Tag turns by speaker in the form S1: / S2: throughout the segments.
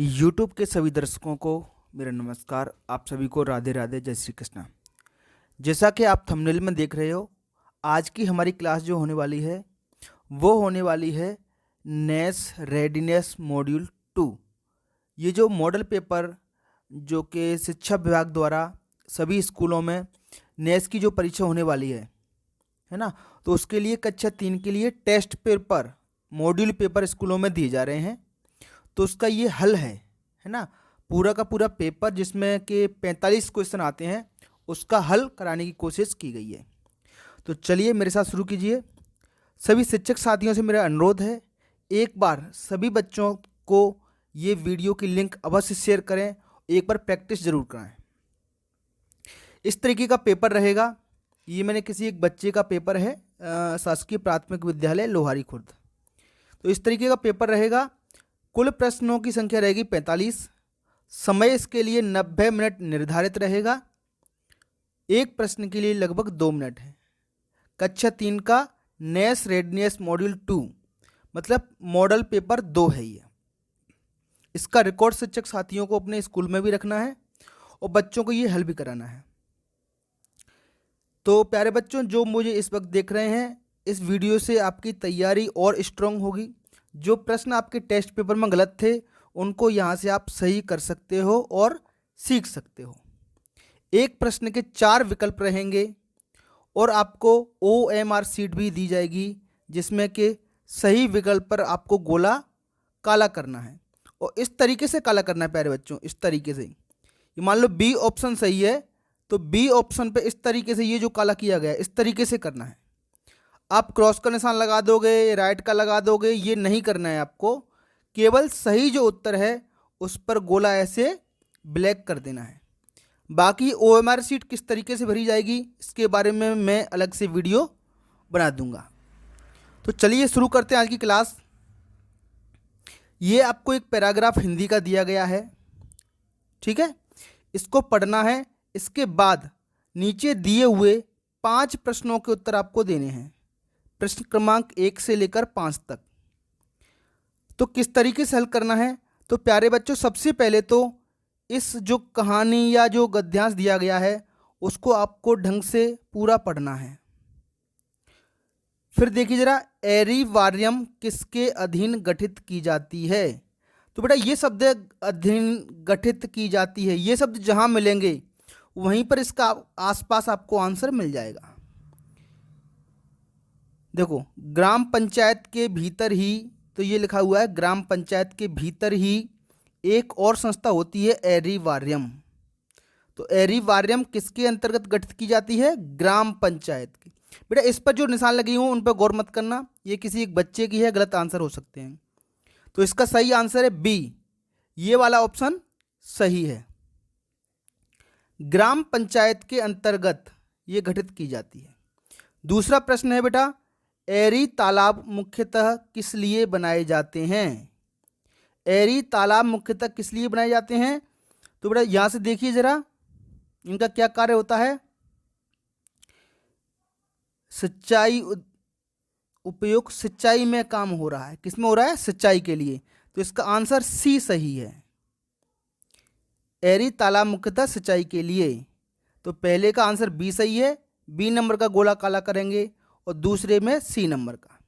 S1: YouTube के सभी दर्शकों को मेरा नमस्कार। आप सभी को राधे राधे, जय श्री कृष्णा। जैसा कि आप थंबनेल में देख रहे हो, आज की हमारी क्लास जो होने वाली है वो होने वाली है नेस रेडीनेस मॉड्यूल 2। ये जो मॉडल पेपर जो कि शिक्षा विभाग द्वारा सभी स्कूलों में नेस की जो परीक्षा होने वाली है ना, तो उसके लिए कक्षा 3 के लिए टेस्ट पेपर मॉड्यूल पेपर स्कूलों में दिए जा रहे हैं। तो उसका ये हल है ना, पूरा का पूरा पेपर जिसमें कि 45 क्वेश्चन आते हैं, उसका हल कराने की कोशिश की गई है। तो चलिए मेरे साथ शुरू कीजिए। सभी शिक्षक साथियों से मेरा अनुरोध है, एक बार सभी बच्चों को ये वीडियो की लिंक अवश्य शेयर करें, एक बार प्रैक्टिस जरूर कराएं। इस तरीके का पेपर रहेगा। ये मैंने किसी एक बच्चे का पेपर है, शासकीय प्राथमिक विद्यालय लोहारी खुर्द। तो इस तरीके का पेपर रहेगा। कुल प्रश्नों की संख्या रहेगी 45। समय इसके लिए 90 मिनट निर्धारित रहेगा। एक प्रश्न के लिए लगभग 2 मिनट है। कक्षा 3 का नेस रेडनेस मॉड्यूल 2 मतलब मॉडल पेपर 2 है ये। इसका रिकॉर्ड शिक्षक साथियों को अपने स्कूल में भी रखना है और बच्चों को ये हल भी कराना है। तो प्यारे बच्चों, जो मुझे इस वक्त देख रहे हैं, इस वीडियो से आपकी तैयारी और स्ट्रांग होगी। जो प्रश्न आपके टेस्ट पेपर में गलत थे उनको यहाँ से आप सही कर सकते हो और सीख सकते हो। एक प्रश्न के 4 विकल्प रहेंगे और आपको OMR शीट भी दी जाएगी, जिसमें कि सही विकल्प पर आपको गोला काला करना है। और इस तरीके से काला करना है प्यारे बच्चों, इस तरीके से। ये मान लो बी ऑप्शन सही है तो बी ऑप्शन पे इस तरीके से ये जो काला किया गया है इस तरीके से करना है। आप क्रॉस का निशान लगा दोगे, राइट का लगा दोगे, ये नहीं करना है आपको। केवल सही जो उत्तर है उस पर गोला ऐसे ब्लैक कर देना है। बाकी OMR शीट किस तरीके से भरी जाएगी इसके बारे में मैं अलग से वीडियो बना दूंगा। तो चलिए शुरू करते हैं आज की क्लास। ये आपको एक पैराग्राफ हिंदी का दिया गया है, ठीक है। इसको पढ़ना है। इसके बाद नीचे दिए हुए 5 प्रश्नों के उत्तर आपको देने हैं, प्रश्न क्रमांक 1 से लेकर 5 तक। तो किस तरीके से हल करना है? तो प्यारे बच्चों, सबसे पहले तो इस जो कहानी या जो गद्यांश दिया गया है उसको आपको ढंग से पूरा पढ़ना है। फिर देखिए जरा, एरिवार्यम किसके अधीन गठित की जाती है? तो बेटा ये शब्द अधीन गठित की जाती है, ये शब्द जहां मिलेंगे वहीं पर इसका आसपास आपको आंसर मिल जाएगा। देखो, ग्राम पंचायत के भीतर ही, तो ये लिखा हुआ है ग्राम पंचायत के भीतर ही एक और संस्था होती है एरिवार्यम। तो एरिवार्यम किसके अंतर्गत गठित की जाती है? ग्राम पंचायत की। बेटा इस पर जो निशान लगे हों उन पर गौर मत करना, ये किसी एक बच्चे की है, गलत आंसर हो सकते हैं। तो इसका सही आंसर है बी, ये वाला ऑप्शन सही है। ग्राम पंचायत के अंतर्गत ये गठित की जाती है। दूसरा प्रश्न है बेटा, एरी तालाब मुख्यतः किस लिए बनाए जाते हैं? एरी तालाब मुख्यतः किस लिए बनाए जाते हैं? तो बेटा यहां से देखिए जरा, इनका क्या कार्य होता है? सिंचाई उपयोग, सिंचाई में काम हो रहा है। किसमें हो रहा है? सिंचाई के लिए। तो इसका आंसर सी सही है, एरी तालाब मुख्यतः सिंचाई के लिए। तो पहले का आंसर बी सही है, बी नंबर का गोला काला करेंगे, और दूसरे में सी नंबर का।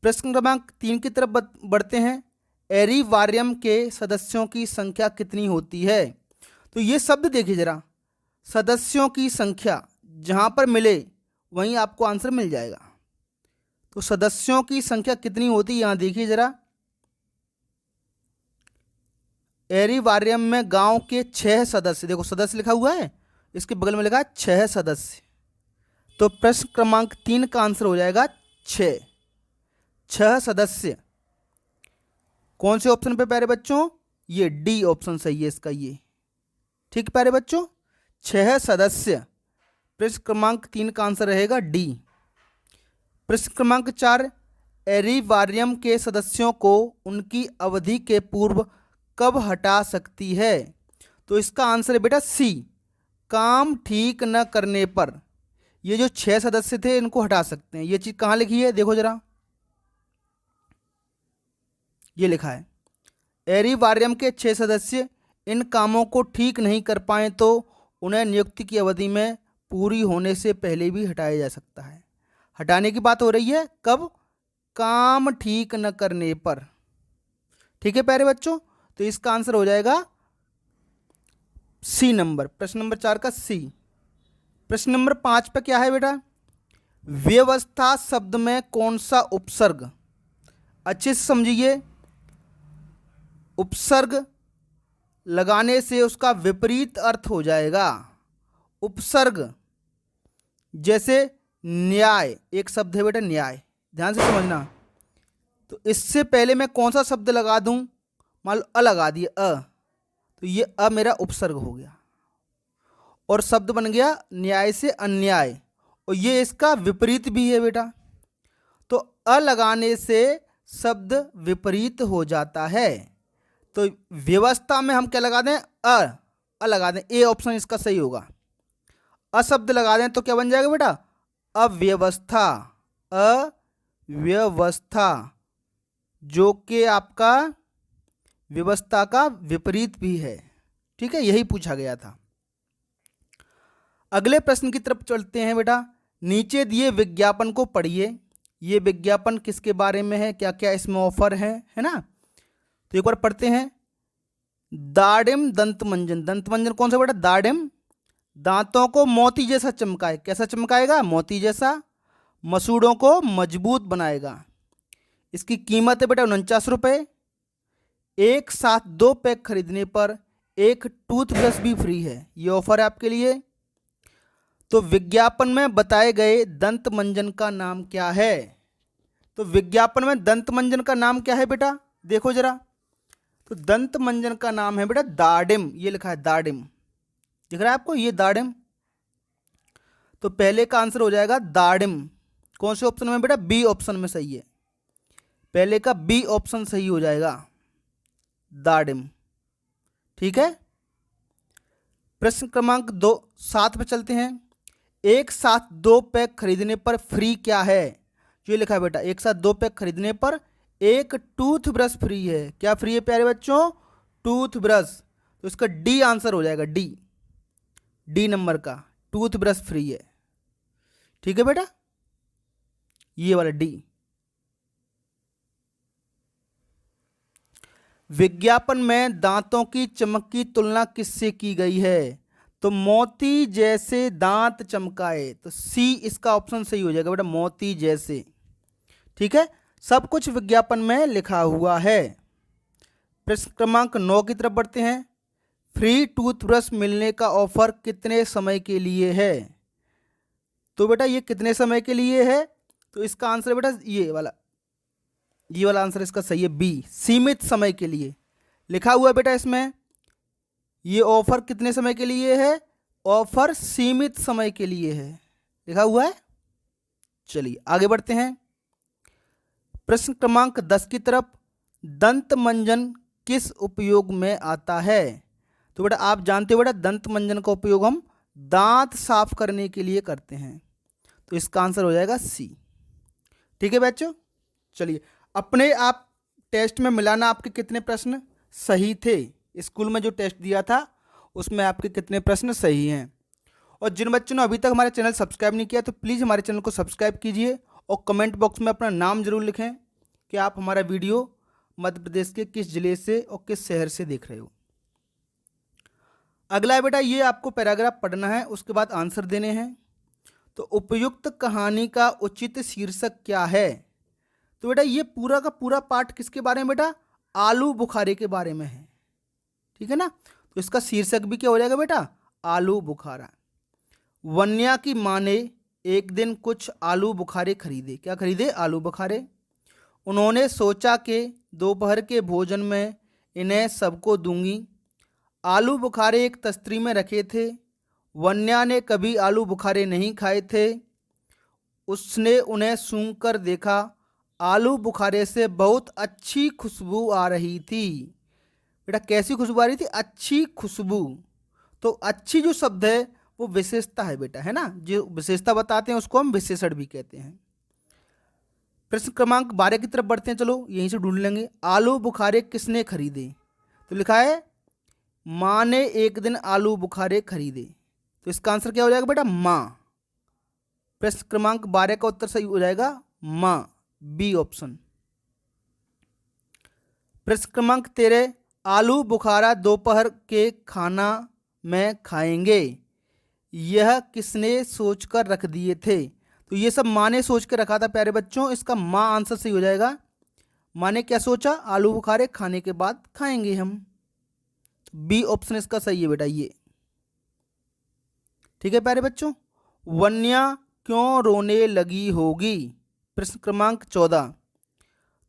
S1: प्रश्न क्रमांक 3 की तरफ बढ़ते हैं। एरिवार्यम के सदस्यों की संख्या कितनी होती है? तो ये शब्द देखिए जरा, सदस्यों की संख्या जहां पर मिले वहीं आपको आंसर मिल जाएगा। तो सदस्यों की संख्या कितनी होती है यहां देखिए जरा। एरिवार्यम में गांव के 6 सदस्य, देखो सदस्य लिखा हुआ है, इसके बगल में लिखा है 6 सदस्य। तो प्रश्न क्रमांक 3 का आंसर हो जाएगा 6 सदस्य। कौन से ऑप्शन पे प्यारे बच्चों? ये डी ऑप्शन सही है इसका, ये ठीक प्यारे बच्चों, 6 सदस्य। प्रश्न क्रमांक 3 का आंसर रहेगा डी। प्रश्न क्रमांक 4, एरिवार्यम के सदस्यों को उनकी अवधि के पूर्व कब हटा सकती है? तो इसका आंसर है बेटा सी, काम ठीक न करने पर। ये जो 6 सदस्य थे इनको हटा सकते हैं। ये चीज कहाँ लिखी है देखो जरा, ये लिखा है एरिवार्यम के 6 सदस्य इन कामों को ठीक नहीं कर पाए तो उन्हें नियुक्ति की अवधि में पूरी होने से पहले भी हटाया जा सकता है। हटाने की बात हो रही है कब? काम ठीक न करने पर। ठीक है प्यारे बच्चों, तो इसका आंसर हो जाएगा सी नंबर, प्रश्न नंबर 4 का सी। प्रश्न नंबर 5 पे क्या है बेटा? व्यवस्था शब्द में कौन सा उपसर्ग, अच्छे से समझिए, उपसर्ग लगाने से उसका विपरीत अर्थ हो जाएगा। उपसर्ग जैसे न्याय, एक शब्द है बेटा न्याय, ध्यान से समझना। तो इससे पहले मैं कौन सा शब्द लगा दूं? मान लो अ लगा दिए, अ, तो ये अ मेरा उपसर्ग हो गया और शब्द बन गया न्याय से अन्याय, और ये इसका विपरीत भी है बेटा। तो अ लगाने से शब्द विपरीत हो जाता है। तो व्यवस्था में हम क्या लगा दें? अ लगा दें, ए ऑप्शन इसका सही होगा। अशब्द लगा दें तो क्या बन जाएगा बेटा? अव्यवस्था। अव्यवस्था जो कि आपका व्यवस्था का विपरीत भी है। ठीक है, यही पूछा गया था। अगले प्रश्न की तरफ चलते हैं बेटा। नीचे दिए विज्ञापन को पढ़िए। ये विज्ञापन किसके बारे में है, क्या क्या इसमें ऑफर है ना? तो एक बार पढ़ते हैं। दाडिम दंत मंजन, दंत मंजन कौन सा बेटा? दाडिम, दांतों को मोती जैसा चमकाए, कैसा चमकाएगा? मोती जैसा। मसूड़ों को मजबूत बनाएगा। इसकी कीमत है बेटा 49 रुपये। एक साथ 2 पैक खरीदने पर एक टूथब्रश भी फ्री है, ये ऑफर है आपके लिए। तो विज्ञापन में बताए गए दंत मंजन का नाम क्या है? तो विज्ञापन में दंत मंजन का नाम क्या है बेटा? देखो जरा, तो दंत मंजन का नाम है बेटा दाडिम, ये लिखा है दाडिम, दिख रहा है आपको ये दाडिम। तो पहले का आंसर हो जाएगा दाडिम। कौन से ऑप्शन में बेटा? बी ऑप्शन में सही है, पहले का बी ऑप्शन सही हो जाएगा, दाडिम। ठीक है, प्रश्न क्रमांक 7 पे चलते हैं। एक साथ 2 पैक खरीदने पर फ्री क्या है? जो लिखा है बेटा, एक साथ 2 पैक खरीदने पर एक टूथब्रश फ्री है। क्या फ्री है प्यारे बच्चों? टूथब्रश। तो इसका डी आंसर हो जाएगा, डी नंबर का टूथब्रश फ्री है। ठीक है बेटा, ये वाला डी। विज्ञापन में दांतों की चमक की तुलना किससे की गई है? तो मोती जैसे दांत चमकाए, तो सी इसका ऑप्शन सही हो जाएगा बेटा, मोती जैसे। ठीक है, सब कुछ विज्ञापन में लिखा हुआ है। प्रश्न क्रमांक 9 की तरफ बढ़ते हैं। फ्री टूथब्रश मिलने का ऑफर कितने समय के लिए है? तो बेटा ये कितने समय के लिए है? तो इसका आंसर बेटा ये वाला आंसर इसका सही है, बी, सीमित समय के लिए। लिखा हुआ है बेटा इसमें, ये ऑफर कितने समय के लिए है? ऑफर सीमित समय के लिए है, लिखा हुआ है। चलिए आगे बढ़ते हैं। प्रश्न क्रमांक 10 की तरफ। दंत मंजन किस उपयोग में आता है? तो बेटा आप जानते हो बेटा, दंत मंजन का उपयोग हम दांत साफ करने के लिए करते हैं, तो इसका आंसर हो जाएगा सी। ठीक है बच्चों, चलिए अपने आप टेस्ट में मिलाना, आपके कितने प्रश्न सही थे। स्कूल में जो टेस्ट दिया था उसमें आपके कितने प्रश्न सही हैं। और जिन बच्चों ने अभी तक हमारे चैनल सब्सक्राइब नहीं किया तो प्लीज़ हमारे चैनल को सब्सक्राइब कीजिए और कमेंट बॉक्स में अपना नाम जरूर लिखें कि आप हमारा वीडियो मध्य प्रदेश के किस जिले से और किस शहर से देख रहे हो। अगला है बेटा, ये आपको पैराग्राफ पढ़ना है, उसके बाद आंसर देने हैं। तो उपयुक्त कहानी का उचित शीर्षक क्या है? तो बेटा ये पूरा का पूरा पाठ किसके बारे में बेटा? आलू बुखारे के बारे में है। ठीक है ना, तो इसका शीर्षक भी क्या हो जाएगा बेटा? आलू बुखारा। वन्या की माँ ने एक दिन कुछ आलू बुखारे खरीदे। क्या खरीदे? आलू बुखारे। उन्होंने सोचा कि दोपहर के भोजन में इन्हें सबको दूंगी। आलू बुखारे एक तस्तरी में रखे थे। वन्या ने कभी आलू बुखारे नहीं खाए थे। उसने उन्हें सूंघ कर देखा। आलू बुखारे से बहुत अच्छी खुशबू आ रही थी। बेटा कैसी खुशबू आ रही थी? अच्छी खुशबू। तो अच्छी जो शब्द है वो विशेषता है बेटा, है ना, जो विशेषता बताते हैं उसको हम विशेषण भी कहते हैं। प्रश्न क्रमांक 12 की तरफ बढ़ते हैं, चलो यहीं से ढूंढ लेंगे। आलू बुखारे किसने खरीदे? तो लिखा है माँ ने एक दिन आलू बुखारे खरीदे, तो इसका आंसर क्या हो जाएगा बेटा? माँ। प्रश्न क्रमांक 12 का उत्तर सही हो जाएगा माँ, बी ऑप्शन। प्रश्न क्रमांक 13, आलू बुखारा दोपहर के खाना में खाएंगे, यह किसने सोचकर रख दिए थे? तो ये सब माँ ने सोच के रखा था प्यारे बच्चों, इसका माँ आंसर सही हो जाएगा। माँ ने क्या सोचा? आलू बुखारे खाने के बाद खाएंगे हम, बी ऑप्शन इसका सही है बेटा ये। ठीक है प्यारे बच्चों। वन्या क्यों रोने लगी होगी? प्रश्न क्रमांक 14,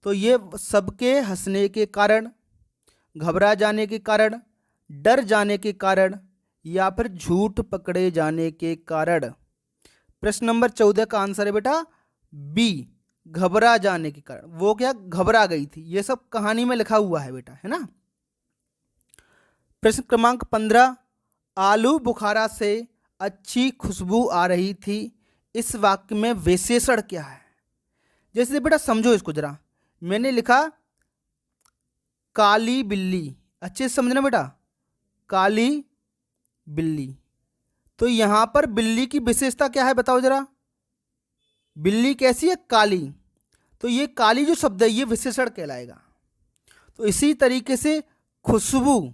S1: तो ये सबके हंसने के कारण, घबरा जाने के कारण, डर जाने के कारण, या फिर झूठ पकड़े जाने के कारण। प्रश्न नंबर 14 का आंसर है बेटा बी, घबरा जाने के कारण। वो क्या घबरा गई थी, ये सब कहानी में लिखा हुआ है बेटा, है ना। प्रश्न क्रमांक 15, आलू बुखारा से अच्छी खुशबू आ रही थी, इस वाक्य में विशेषण क्या है? जैसे बेटा समझो इसको जरा, मैंने लिखा काली बिल्ली, अच्छे से समझना बेटा, काली बिल्ली, तो यहां पर बिल्ली की विशेषता क्या है बताओ जरा? बिल्ली कैसी है? काली, तो ये काली जो शब्द है ये विशेषण कहलाएगा। तो इसी तरीके से खुशबू,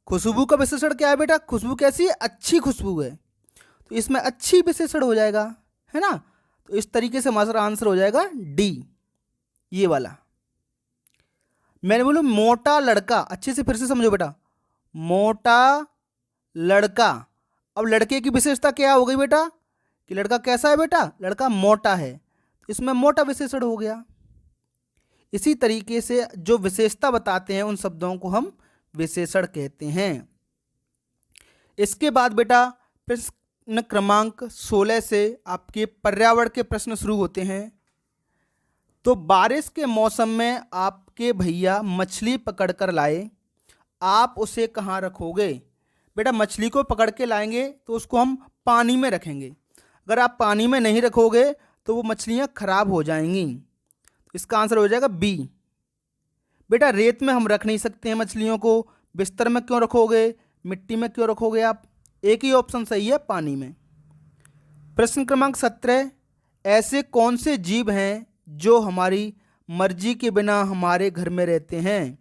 S1: खुशबू का विशेषण क्या है बेटा? खुशबू कैसी है? अच्छी खुशबू है, तो इसमें अच्छी विशेषण हो जाएगा, है ना। तो इस तरीके से हमारा आंसर हो जाएगा डी, ये वाला। मैंने बोलूं मोटा लड़का, अच्छे से फिर से समझो बेटा, मोटा लड़का। अब लड़के की विशेषता क्या हो गई बेटा? कि लड़का कैसा है बेटा? लड़का मोटा है, इसमें मोटा विशेषण हो गया। इसी तरीके से जो विशेषता बताते हैं उन शब्दों को हम विशेषण कहते हैं। इसके बाद बेटा प्रश्न क्रमांक 16 से आपके पर्यावरण के प्रश्न शुरू होते हैं। तो बारिश के मौसम में आपके भैया मछली पकड़ कर लाए, आप उसे कहाँ रखोगे? बेटा मछली को पकड़ के लाएंगे तो उसको हम पानी में रखेंगे, अगर आप पानी में नहीं रखोगे तो वो मछलियाँ खराब हो जाएंगी, इसका आंसर हो जाएगा बी। बेटा रेत में हम रख नहीं सकते हैं मछलियों को, बिस्तर में क्यों रखोगे, मिट्टी में क्यों रखोगे आप? एक ही ऑप्शन सही है, पानी में। प्रश्न क्रमांक 17, ऐसे कौन से जीव हैं जो हमारी मर्जी के बिना हमारे घर में रहते हैं?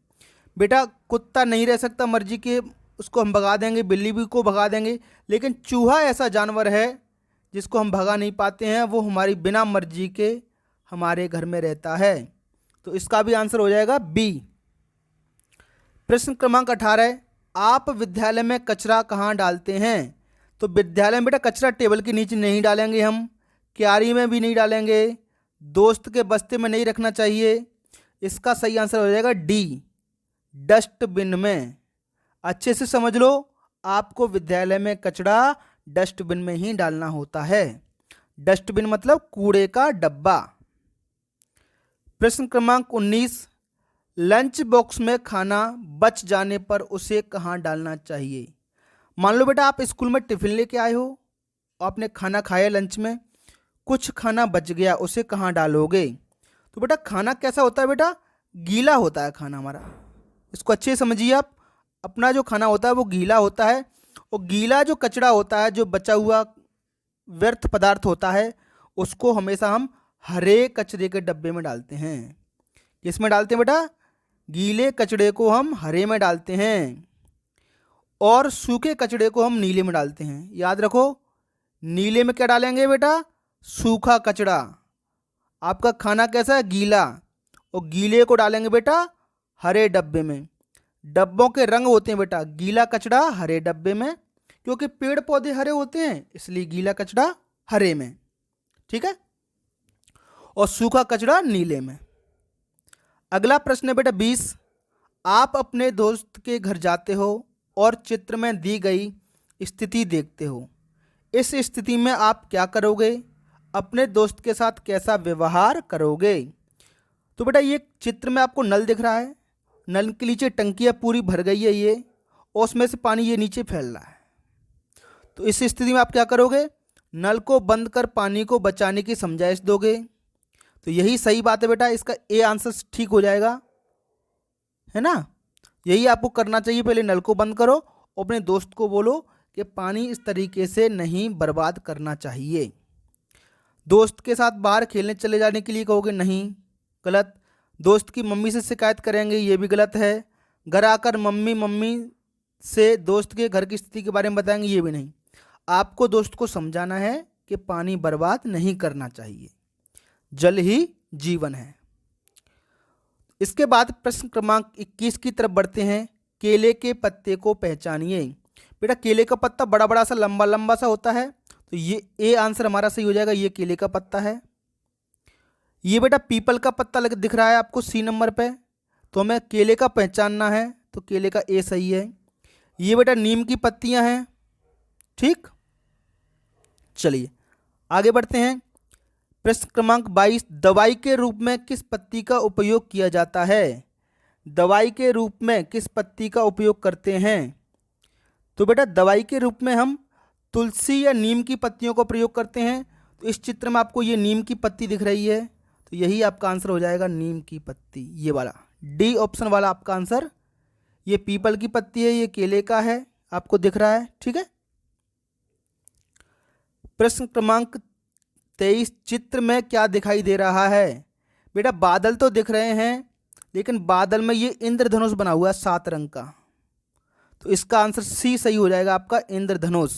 S1: बेटा कुत्ता नहीं रह सकता मर्जी के, उसको हम भगा देंगे, बिल्ली भी को भगा देंगे, लेकिन चूहा ऐसा जानवर है जिसको हम भगा नहीं पाते हैं, वो हमारी बिना मर्जी के हमारे घर में रहता है, तो इसका भी आंसर हो जाएगा बी। प्रश्न क्रमांक 18, आप विद्यालय में कचरा कहाँ डालते हैं? तो विद्यालय में बेटा कचरा टेबल के नीचे नहीं डालेंगे हम, क्यारी में भी नहीं डालेंगे, दोस्त के बस्ते में नहीं रखना चाहिए, इसका सही आंसर हो जाएगा डी, डस्टबिन में। अच्छे से समझ लो, आपको विद्यालय में कचरा डस्टबिन में ही डालना होता है, डस्टबिन मतलब कूड़े का डब्बा। प्रश्न क्रमांक 19, लंच बॉक्स में खाना बच जाने पर उसे कहाँ डालना चाहिए? मान लो बेटा आप स्कूल में टिफिन लेके आए हो, आपने खाना खाया लंच में, कुछ खाना बच गया, उसे कहाँ डालोगे? तो बेटा खाना कैसा होता है बेटा? गीला होता है खाना हमारा, इसको अच्छे से समझिए आप। अपना जो खाना होता है वो गीला होता है, और गीला जो कचरा होता है, जो बचा हुआ व्यर्थ पदार्थ होता है, उसको हमेशा हम हरे कचरे के डब्बे में डालते हैं। किस में डालते हैं बेटा? गीले कचड़े को हम हरे में डालते हैं, और सूखे कचड़े को हम नीले में डालते हैं। याद रखो, नीले में क्या डालेंगे बेटा? सूखा कचड़ा। आपका खाना कैसा है? गीला, और गीले को डालेंगे बेटा हरे डब्बे में। डब्बों के रंग होते हैं बेटा, गीला कचड़ा हरे डब्बे में, क्योंकि पेड़ पौधे हरे होते हैं इसलिए गीला कचड़ा हरे में, ठीक है, और सूखा कचड़ा नीले में। अगला प्रश्न है बेटा 20, आप अपने दोस्त के घर जाते हो और चित्र में दी गई स्थिति देखते हो, इस स्थिति में आप क्या करोगे? अपने दोस्त के साथ कैसा व्यवहार करोगे? तो बेटा ये चित्र में आपको नल दिख रहा है, नल के नीचे टंकियाँ पूरी भर गई है ये, और उसमें से पानी ये नीचे फैल रहा है। तो इस स्थिति में आप क्या करोगे? नल को बंद कर पानी को बचाने की समझाइश दोगे, तो यही सही बात है बेटा, इसका ए आंसर ठीक हो जाएगा, है ना। यही आपको करना चाहिए, पहले नल को बंद करो और अपने दोस्त को बोलो कि पानी इस तरीके से नहीं बर्बाद करना चाहिए। दोस्त के साथ बाहर खेलने चले जाने के लिए कहोगे, नहीं, गलत। दोस्त की मम्मी से शिकायत करेंगे, ये भी गलत है। घर आकर मम्मी मम्मी से दोस्त के घर की स्थिति के बारे में बताएंगे, ये भी नहीं। आपको दोस्त को समझाना है कि पानी बर्बाद नहीं करना चाहिए, जल ही जीवन है। इसके बाद प्रश्न क्रमांक 21 की तरफ बढ़ते हैं। केले के पत्ते को पहचानिए। बेटा केले का पत्ता बड़ा बड़ा सा लंबा लंबा सा होता है, तो ये ए आंसर हमारा सही हो जाएगा, ये केले का पत्ता है। ये बेटा पीपल का पत्ता दिख रहा है आपको सी नंबर पे, तो हमें केले का पहचानना है, तो केले का ए सही है। ये बेटा नीम की पत्तियां हैं, ठीक। चलिए आगे बढ़ते हैं। प्रश्न क्रमांक 22, दवाई के रूप में किस पत्ती का उपयोग किया जाता है? दवाई के रूप में किस पत्ती का उपयोग करते हैं? तो बेटा दवाई के रूप में हम तुलसी या नीम की पत्तियों का प्रयोग करते हैं। तो इस चित्र में आपको ये नीम की पत्ती दिख रही है, तो यही आपका आंसर हो जाएगा, नीम की पत्ती, ये वाला डी ऑप्शन वाला आपका आंसर। ये पीपल की पत्ती है, ये केले का है, आपको दिख रहा है, ठीक है। प्रश्न क्रमांक 23, चित्र में क्या दिखाई दे रहा है? बेटा बादल तो दिख रहे हैं, लेकिन बादल में ये इंद्रधनुष बना हुआ है 7 रंग का, तो इसका आंसर सी सही हो जाएगा आपका, इंद्रधनुष।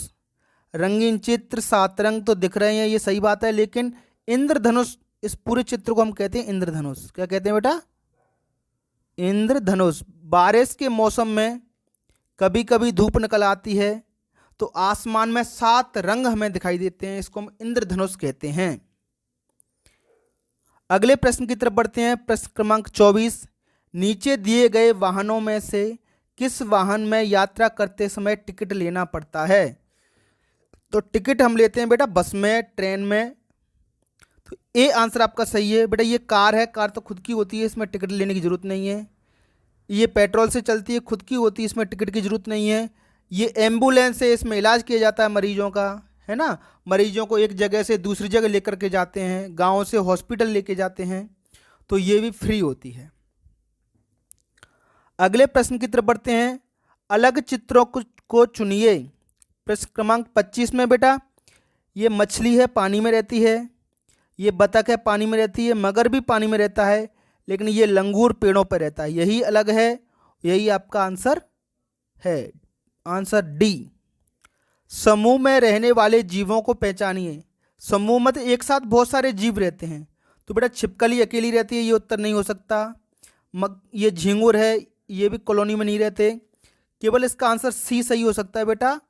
S1: रंगीन चित्र 7 रंग तो दिख रहे हैं, ये सही बात है, लेकिन इंद्रधनुष, इस पूरे चित्र को हम कहते हैं इंद्रधनुष। क्या कहते हैं बेटा? इंद्रधनुष। बारिश के मौसम में कभी कभी धूप निकल आती है, तो आसमान में 7 रंग हमें दिखाई देते हैं, इसको हम इंद्रधनुष कहते हैं। अगले प्रश्न की तरफ बढ़ते हैं। प्रश्न क्रमांक 24, नीचे दिए गए वाहनों में से किस वाहन में यात्रा करते समय टिकट लेना पड़ता है? तो टिकट हम लेते हैं बेटा बस में, ट्रेन में, तो ए आंसर आपका सही है। बेटा ये कार है, कार तो खुद की होती है, इसमें टिकट लेने की जरूरत नहीं है। ये पेट्रोल से चलती है, खुद की होती है, इसमें टिकट की जरूरत नहीं है। ये एम्बुलेंस है, इसमें इलाज किया जाता है मरीजों का, है ना। मरीजों को एक जगह से दूसरी जगह लेकर के जाते हैं, गांव से हॉस्पिटल लेके जाते हैं, तो ये भी फ्री होती है। अगले प्रश्न की तरफ बढ़ते हैं। अलग चित्रों को चुनिए। प्रश्न क्रमांक 25 में बेटा ये मछली है, पानी में रहती है, ये बतख है, पानी में रहती है, मगर भी पानी में रहता है, लेकिन ये लंगूर पेड़ों पर रहता है, यही अलग है, यही आपका आंसर है, आंसर डी। समूह में रहने वाले जीवों को पहचानिए। समूह में तो एक साथ बहुत सारे जीव रहते हैं, तो बेटा छिपकली अकेली रहती है, ये उत्तर नहीं हो सकता। ये झींगुर है, ये भी कॉलोनी में नहीं रहते, केवल इसका आंसर सी सही हो सकता है बेटा।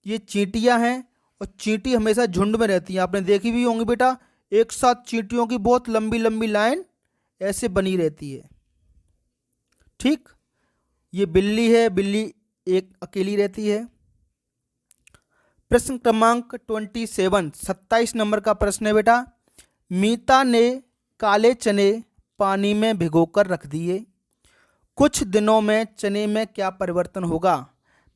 S1: ये चींटियां हैं, और चींटी हमेशा झुंड में रहती हैं, आपने देखी भी होंगी बेटा, एक साथ चींटियों की बहुत लंबी लंबी लाइन ऐसे बनी रहती है, ठीक। ये बिल्ली है, बिल्ली एक अकेली रहती है। प्रश्न क्रमांक 27 नंबर का प्रश्न है बेटा। मीता ने काले चने पानी में भिगोकर रख दिए, कुछ दिनों में चने में क्या परिवर्तन होगा?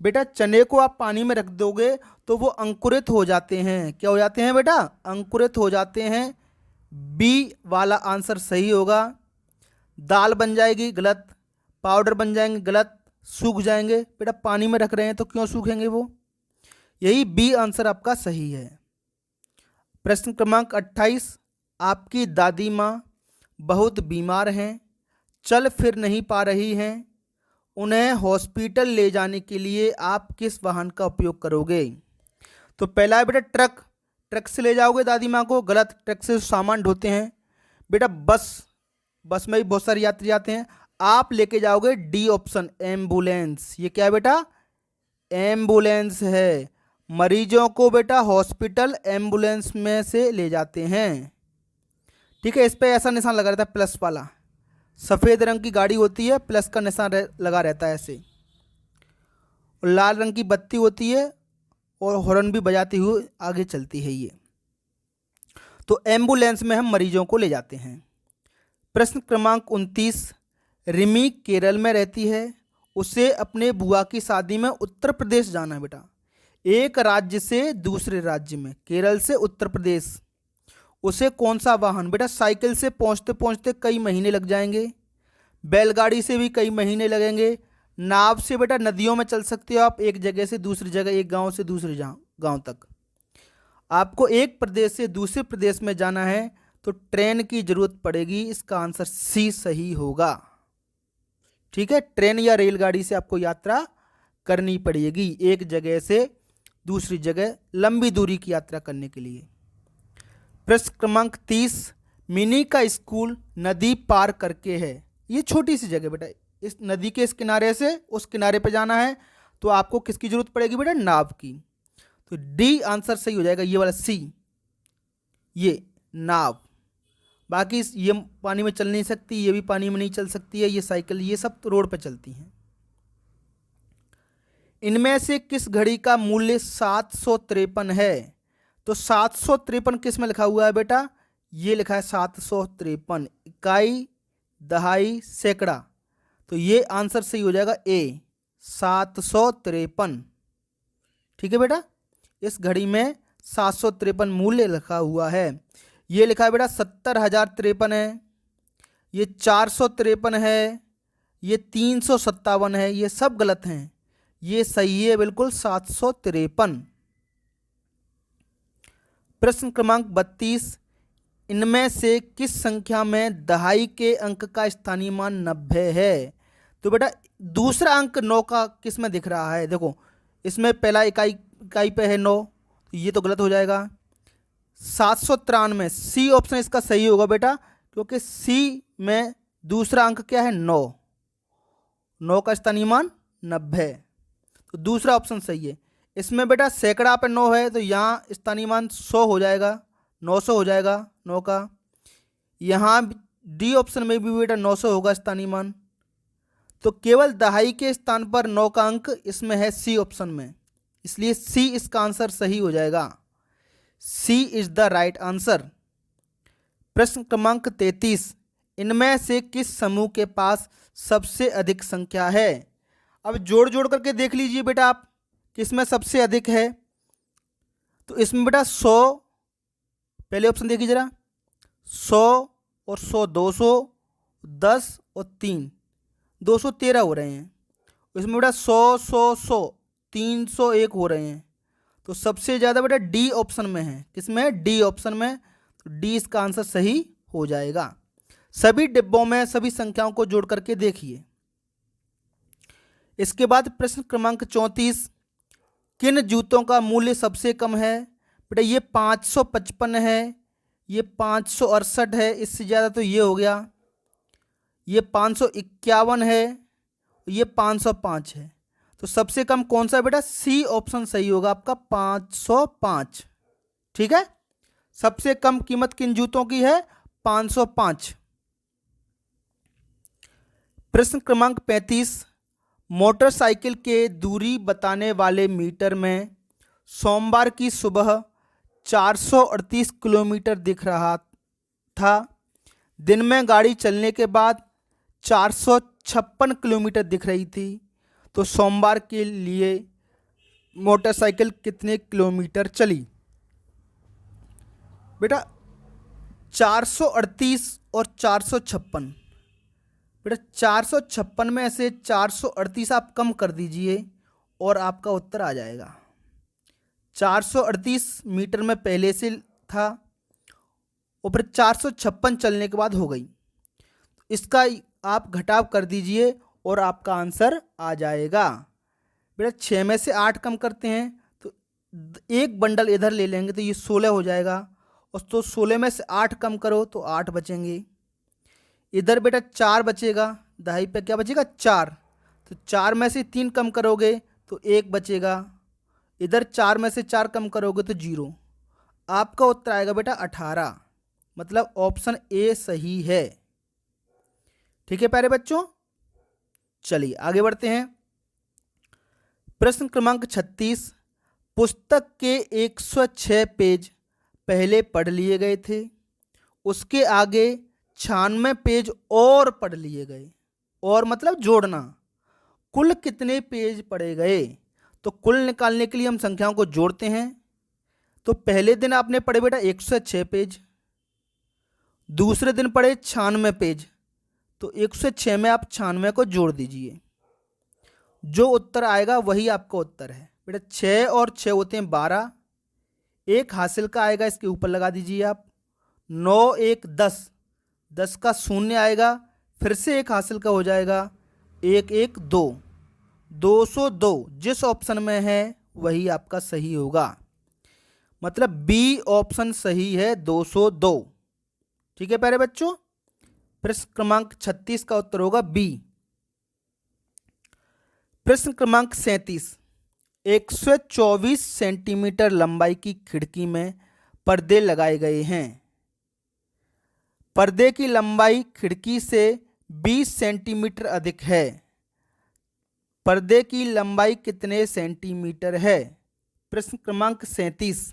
S1: बेटा चने को आप पानी में रख दोगे तो वो अंकुरित हो जाते हैं, क्या हो जाते हैं बेटा? अंकुरित हो जाते हैं, बी वाला आंसर सही होगा। दाल बन जाएगी, गलत। पाउडर बन जाएंगे, गलत। सूख जाएंगे, बेटा पानी में रख रहे हैं तो क्यों सूखेंगे वो, यही बी आंसर आपका सही है। प्रश्न क्रमांक 28, आपकी दादी माँ बहुत बीमार हैं, चल फिर नहीं पा रही हैं, उन्हें हॉस्पिटल ले जाने के लिए आप किस वाहन का उपयोग करोगे? तो पहला है बेटा ट्रक, ट्रक से ले जाओगे दादी माँ को, गलत। ट्रक से सामान ढोते हैं। बेटा बस, बस में भी बहुत सारे यात्री आते हैं, आप लेके जाओगे डी ऑप्शन, एम्बुलेंस। ये क्या है बेटा? एम्बुलेंस है। मरीजों को बेटा हॉस्पिटल एम्बुलेंस में से ले जाते हैं, ठीक है। इस पे ऐसा निशान लगा रहता है प्लस वाला, सफ़ेद रंग की गाड़ी होती है, प्लस का निशान लगा रहता है ऐसे, और लाल रंग की बत्ती होती है और हॉर्न भी बजाती हुई आगे चलती है ये, तो एम्बुलेंस में हम मरीजों को ले जाते हैं। प्रश्न क्रमांक 29, रिमी केरल में रहती है, उसे अपने बुआ की शादी में उत्तर प्रदेश जाना है बेटा, एक राज्य से दूसरे राज्य में, केरल से उत्तर प्रदेश, उसे कौन सा वाहन, बेटा साइकिल से पहुंचते पहुंचते कई महीने लग जाएंगे, बैलगाड़ी से भी कई महीने लगेंगे, नाव से बेटा नदियों में चल सकते हो आप एक जगह से दूसरी जगह, एक गांव से दूसरे गांव तक। आपको एक प्रदेश से दूसरे प्रदेश में जाना है तो ट्रेन की जरूरत पड़ेगी, इसका आंसर सी सही होगा। ठीक है, ट्रेन या रेलगाड़ी से आपको यात्रा करनी पड़ेगी एक जगह से दूसरी जगह लंबी दूरी की यात्रा करने के लिए। प्रश्न क्रमांक 30, मिनी का स्कूल नदी पार करके है। ये छोटी सी जगह बेटा, इस नदी के इस किनारे से उस किनारे पे जाना है तो आपको किसकी जरूरत पड़ेगी बेटा, नाव की। तो डी आंसर सही हो जाएगा, ये वाला सी, ये नाव। बाकी ये पानी में चल नहीं सकती, ये भी पानी में नहीं चल सकती है, ये साइकिल, ये सब तो रोड पे चलती हैं। इनमें से किस घड़ी का मूल्य 753 है? तो 753 किस में लिखा हुआ है बेटा, ये लिखा है 753, इकाई, दहाई, सैकड़ा। तो ये आंसर सही हो जाएगा ए, 753। ठीक है बेटा, इस घड़ी में 753 मूल्य लिखा हुआ है। ये लिखा है बेटा 70,053 है, ये 453 है, ये 357 है, ये सब गलत हैं, ये सही है बिल्कुल 753। प्रश्न क्रमांक 32, इनमें से किस संख्या में दहाई के अंक का स्थानीय मान 90 है? तो बेटा दूसरा अंक 9 का किस में दिख रहा है? देखो इसमें पहला इकाई पे है 9, तो ये तो गलत हो जाएगा। 793, सी ऑप्शन इसका सही होगा बेटा, क्योंकि सी में दूसरा अंक क्या है 9, 9 का स्थानीय मान 90, तो दूसरा ऑप्शन सही है। इसमें बेटा सैकड़ा पे 9 है तो यहाँ स्थानीय मान 100 हो जाएगा, 900 हो जाएगा 9 का। यहाँ डी ऑप्शन में भी बेटा 900 होगा स्थानीय मान, तो केवल दहाई के स्थान पर 9 का अंक इसमें है सी ऑप्शन में, इसलिए सी इसका आंसर सही हो जाएगा। सी इज द राइट आंसर। प्रश्न क्रमांक 33, इनमें से किस समूह के पास सबसे अधिक संख्या है? अब जोड़ जोड़ करके देख लीजिए बेटा आप, किसमें सबसे अधिक है। तो इसमें बेटा 100, पहले ऑप्शन देखिए जरा, 100 और 100, 200, 10 और 3, 213 हो रहे हैं। इसमें बेटा 100, 100, 100, 301 हो रहे हैं, तो सबसे ज़्यादा बेटा डी ऑप्शन में है। किसमें है? डी ऑप्शन में, तो डी इसका आंसर सही हो जाएगा। सभी डिब्बों में सभी संख्याओं को जोड़ करके देखिए। इसके बाद प्रश्न क्रमांक 34, किन जूतों का मूल्य सबसे कम है? बेटा ये 555 है, ये 568 है, इससे ज़्यादा तो ये हो गया, ये 551 है, ये 505 है, तो सबसे कम कौन सा है बेटा? सी ऑप्शन सही होगा आपका, 505। ठीक है, सबसे कम कीमत किन जूतों की है? 505। प्रश्न क्रमांक 35, मोटरसाइकिल के दूरी बताने वाले मीटर में सोमवार की सुबह 438 किलोमीटर दिख रहा था, दिन में गाड़ी चलने के बाद 456 किलोमीटर दिख रही थी, तो सोमवार के लिए मोटरसाइकिल कितने किलोमीटर चली? बेटा 438 और 456, बेटा 456 में से 438 आप कम कर दीजिए और आपका उत्तर आ जाएगा। 438 मीटर में पहले से था और फिर 456 चलने के बाद हो गई, इसका आप घटाव कर दीजिए और आपका आंसर आ जाएगा। बेटा 6 में से 8 कम करते हैं तो एक बंडल इधर ले लेंगे तो ये 16 हो जाएगा, और तो 16 में से 8 कम करो तो 8 बचेंगे। इधर बेटा 4 बचेगा, दहाई पे क्या बचेगा? 4, तो 4 में से 3 कम करोगे तो 1 बचेगा, इधर 4 में से 4 कम करोगे तो 0। आपका उत्तर आएगा बेटा 18, मतलब ऑप्शन ए सही है। ठीक है प्यारे बच्चों, चलिए आगे बढ़ते हैं। प्रश्न क्रमांक 36, पुस्तक के 106 पेज पहले पढ़ लिए गए थे, उसके आगे 96 पेज और पढ़ लिए गए, और मतलब जोड़ना, कुल कितने पेज पढ़े गए? तो कुल निकालने के लिए हम संख्याओं को जोड़ते हैं। तो पहले दिन आपने पढ़े बेटा 106 पेज, दूसरे दिन पढ़े 96 पेज, तो 106 में आप 96 को जोड़ दीजिए, जो उत्तर आएगा वही आपका उत्तर है। बेटा 6 और 6 होते हैं 12, एक हासिल का आएगा, इसके ऊपर लगा दीजिए आप। 9 1 10, 10 का शून्य आएगा, फिर से एक हासिल का हो जाएगा, 1 1 2, 202 जिस ऑप्शन में है वही आपका सही होगा। मतलब बी ऑप्शन सही है, 202। ठीक है प्यारे बच्चों, प्रश्न क्रमांक 36 का उत्तर होगा बी। प्रश्न क्रमांक 37, 124 सेंटीमीटर लंबाई की खिड़की में पर्दे लगाए गए हैं। पर्दे की लंबाई खिड़की से 20 सेंटीमीटर अधिक है। पर्दे की लंबाई कितने सेंटीमीटर है? प्रश्न क्रमांक 37।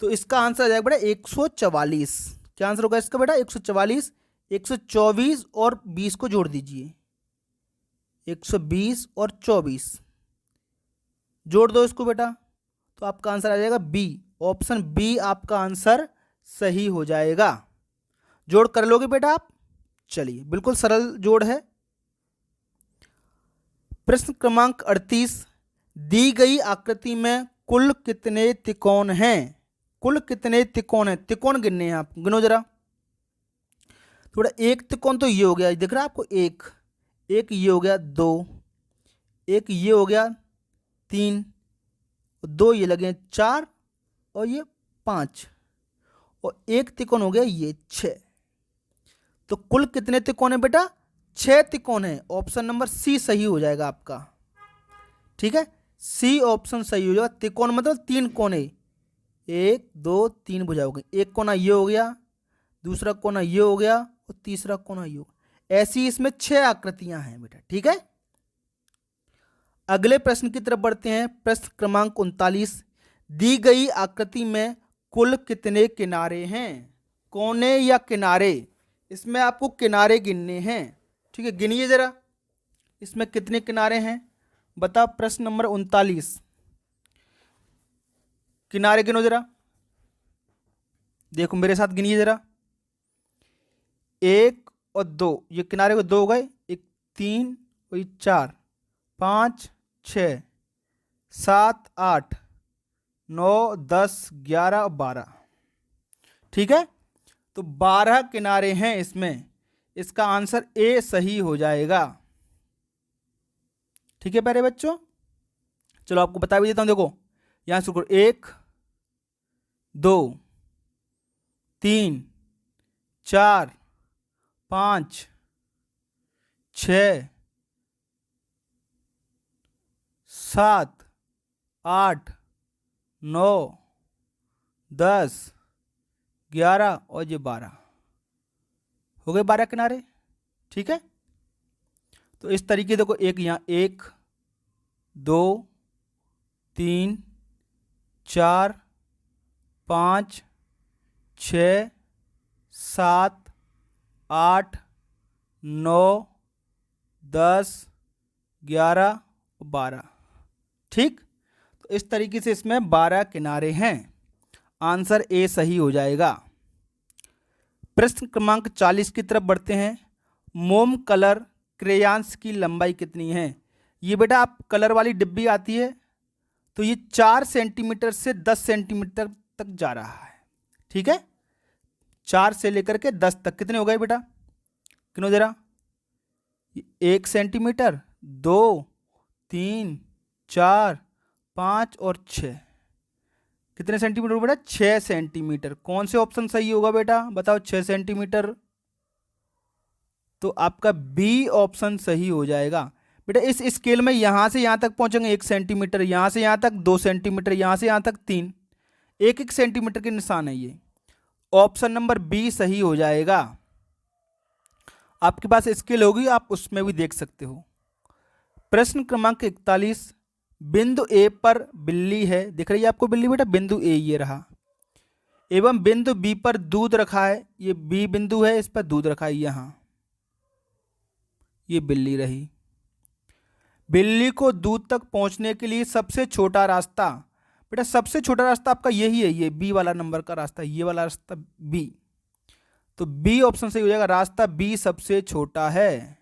S1: तो इसका आंसर आ जाएगा बेटा 144। क्या आंसर होगा इसका बेटा? 144। 124 और 20 को जोड़ दीजिए, 120 और 24 जोड़ दो इसको बेटा, तो आपका आंसर आ जाएगा बी। ऑप्शन बी आपका आंसर सही हो जाएगा। जोड़ कर लोगे बेटा आप? चलिए, बिल्कुल सरल जोड़ है। प्रश्न क्रमांक 38, दी गई आकृति में कुल कितने त्रिकोण हैं? कुल कितने त्रिकोण हैं? त्रिकोण गिनने हैं आप, गिनो जरा। थोड़ा एक त्रिकोण तो ये हो गया, दिख रहा है आपको? एक ये हो गया, 2, एक ये हो गया, 3, 2 ये लगे 4, और ये 5, और एक त्रिकोण हो गया ये 6। तो कुल कितने त्रिकोण है बेटा? 6 त्रिकोण है। ऑप्शन नंबर सी सही हो जाएगा आपका। ठीक है, सी ऑप्शन सही हो जाएगा। त्रिकोण मतलब 3 कोने, 1 2 3 भुजा हो गई। एक कोना ये हो गया, दूसरा कोना ये हो गया, और तीसरा कोना ये हो गया। ऐसी इसमें 6 आकृतियां हैं बेटा। ठीक है, अगले प्रश्न की तरफ बढ़ते हैं। प्रश्न क्रमांक 39, दी गई आकृति में कुल कितने किनारे हैं? कोने या किनारे? इसमें आपको किनारे गिनने हैं। ठीक है, गिनिए जरा, इसमें कितने किनारे हैं बता। प्रश्न नंबर 39, किनारे गिनो जरा, देखो मेरे साथ गिनिए जरा। 1 और 2, ये किनारे को 2 हो गए, 1 3 और 4 5 6 7 8 9 10 11 और 12। ठीक है, तो 12 किनारे हैं इसमें। इसका आंसर ए सही हो जाएगा। ठीक है प्यारे बच्चों, चलो आपको बता भी देता हूं। देखो यहां से 1 2 3 4 5 6 7 8 9 10 11 और ये 12 हो गए 12 किनारे। ठीक है, तो इस तरीके देखो, एक यहाँ 1 2 3 4 5 6 7 8 9 10 11 12। ठीक, तो इस तरीके से इसमें 12 किनारे हैं। आंसर ए सही हो जाएगा। प्रश्न क्रमांक 40 की तरफ बढ़ते हैं। मोम कलर क्रेयॉन्स की लंबाई कितनी है? ये बेटा आप कलर वाली डिब्बी आती है, तो ये 4 सेंटीमीटर से 10 सेंटीमीटर तक जा रहा है। ठीक है, 4 से लेकर के 10 तक कितने हो गए बेटा? किनो जरा। 1 सेंटीमीटर, 2 3 4 5 और 6। कितने सेंटीमीटर बेटा? 6 सेंटीमीटर। कौन से ऑप्शन सही होगा बेटा बताओ? 6 सेंटीमीटर, तो आपका बी ऑप्शन सही हो जाएगा बेटा। इस स्केल में यहां से यहां तक पहुंचेंगे 1 सेंटीमीटर, यहां से यहां तक 2 सेंटीमीटर, यहां से यहां तक 3, 1 सेंटीमीटर के निशान है ये। ऑप्शन नंबर बी सही हो जाएगा। आपके पास स्केल होगी, आप उसमें भी देख सकते हो। प्रश्न क्रमांक 41, बिंदु ए पर बिल्ली है, दिख रही है आपको बिल्ली बेटा? बिंदु ए ये रहा, एवं बिंदु बी पर दूध रखा है। ये बी बिंदु है, इस पर दूध रखा है। यहां ये बिल्ली रही। बिल्ली को दूध तक पहुंचने के लिए सबसे छोटा रास्ता बेटा सबसे छोटा रास्ता आपका यही है, ये बी वाला नंबर का रास्ता, ये वाला रास्ता बी। तो बी ऑप्शन सही हो जाएगा, रास्ता बी सबसे छोटा है।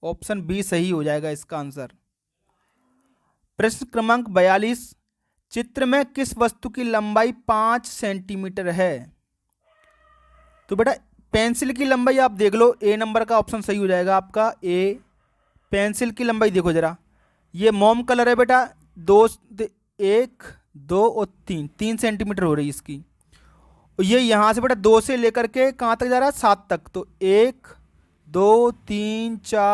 S1: ऑप्शन बी सही हो जाएगा इसका आंसर। प्रश्न क्रमांक 42, चित्र में किस वस्तु की लंबाई 5 सेंटीमीटर है? तो बेटा पेंसिल की लंबाई आप देख लो, ए नंबर का ऑप्शन सही हो जाएगा आपका ए। पेंसिल की लंबाई देखो जरा, ये मोम कलर है बेटा, 1 2 और 3 सेंटीमीटर हो रही है इसकी। और ये यहाँ से बेटा 2 से लेकर के कहाँ तक जा रहा है, 7 तक। तो 1 2 3 4